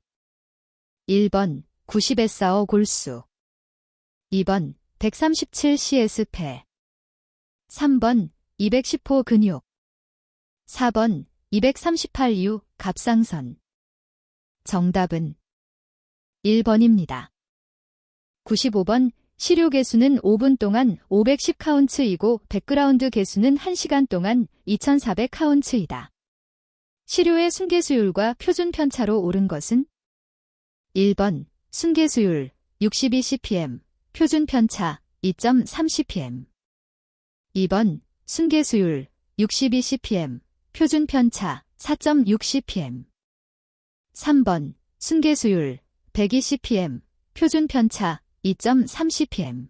1번 90S4O 골수, 2번 137CS 폐, 3번 210호 근육, 4번 238U 갑상선. 정답은 1번입니다. 95번. 시료 개수는 5분 동안 510카운츠이고 백그라운드 개수는 1시간 동안 2400카운츠이다. 시료의 순개수율과 표준 편차로 옳은 것은? 1번 순개수율 62cpm, 표준 편차 2.3cpm. 2번 순개수율 62cpm, 표준 편차 4.6cpm. 3번 순개수율 120cpm, 표준 편차 2.3cpm.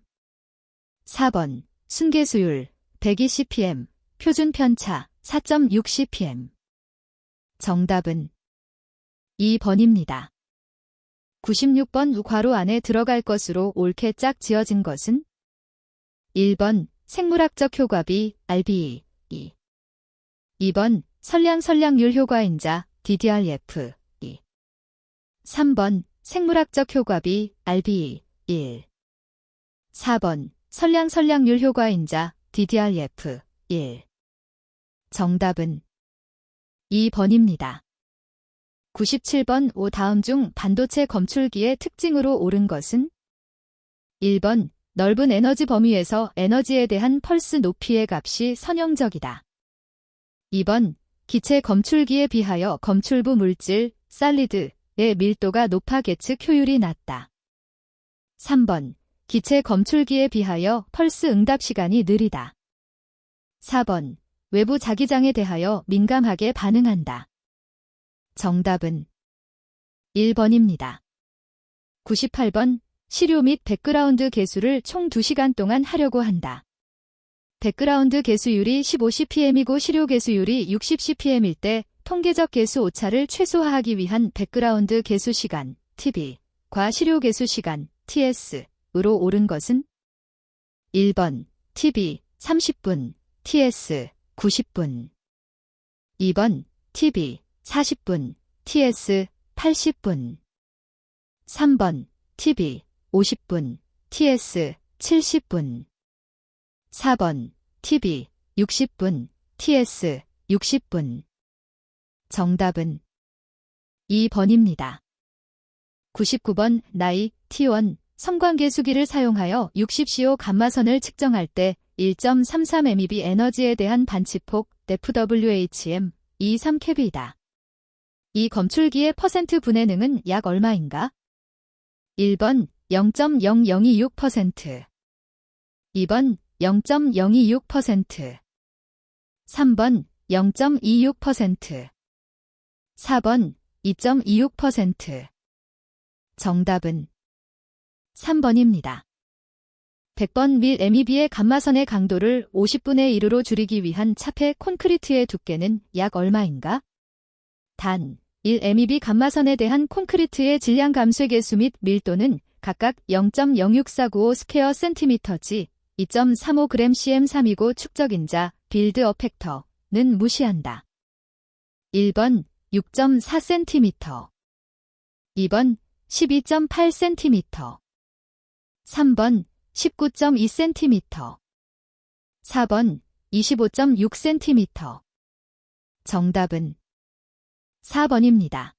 4번 순개수율 120cpm, 표준 편차 4.6cpm. 정답은 2번입니다. 96번. 괄호 안에 들어갈 것으로 옳게 짝 지어진 것은? 1번 생물학적 효과비 RBE, 2번 선량률 효과인자 DDRF, 3번 생물학적 효과비 RBE 1, 4번 선량률 효과인자 DDRF 1. 정답은 2번입니다. 97번. 다음 중 반도체 검출기의 특징으로 옳은 것은? 1번 넓은 에너지 범위에서 에너지에 대한 펄스 높이의 값이 선형적이다. 2번 기체 검출기에 비하여 검출부 물질 살리드의 밀도가 높아 계측 효율이 낮다. 3번 기체 검출기에 비하여 펄스 응답 시간이 느리다. 4번 외부 자기장에 대하여 민감하게 반응한다. 정답은 1번입니다. 98번. 시료 및 백그라운드 개수를 총 2시간 동안 하려고 한다. 백그라운드 개수율이 15cpm이고 시료 개수율이 60cpm일 때 통계적 개수 오차를 최소화하기 위한 백그라운드 개수 시간 TB과 시료 개수 시간 TS으로 옳은 것은? 1번 TB 30분, TS 90분. 2번 TB 40분, TS 80분. 3번 TB 50분, TS 70분. 4번 TB 60분, TS 60분. 정답은 2번입니다. 99번. 나이 T1 성광계수기를 사용하여 60CO 감마선을 측정할 때 1.33 MeV 에너지에 대한 반치폭 FWHM 23캡이다. 이 검출기의 퍼센트 분해능은 약 얼마인가? 1번 0.0026%, 2번 0.026%, 3번 0.26%, 4번 2.26%. 정답은 3번입니다. 100번. 밀 MEB의 감마선의 강도를 50분의 1으로 줄이기 위한 차폐 콘크리트의 두께는 약 얼마인가? 단 1 MEB 감마선에 대한 콘크리트의 질량 감쇄 계수 및 밀도는 각각 0.06495 스퀘어 센티미터지 2.35g cm3이고 축적인자 빌드업 팩터는 무시한다. 1번 6.4cm, 2번 12.8cm, 3번 19.2cm, 4번 25.6cm. 정답은 4번입니다.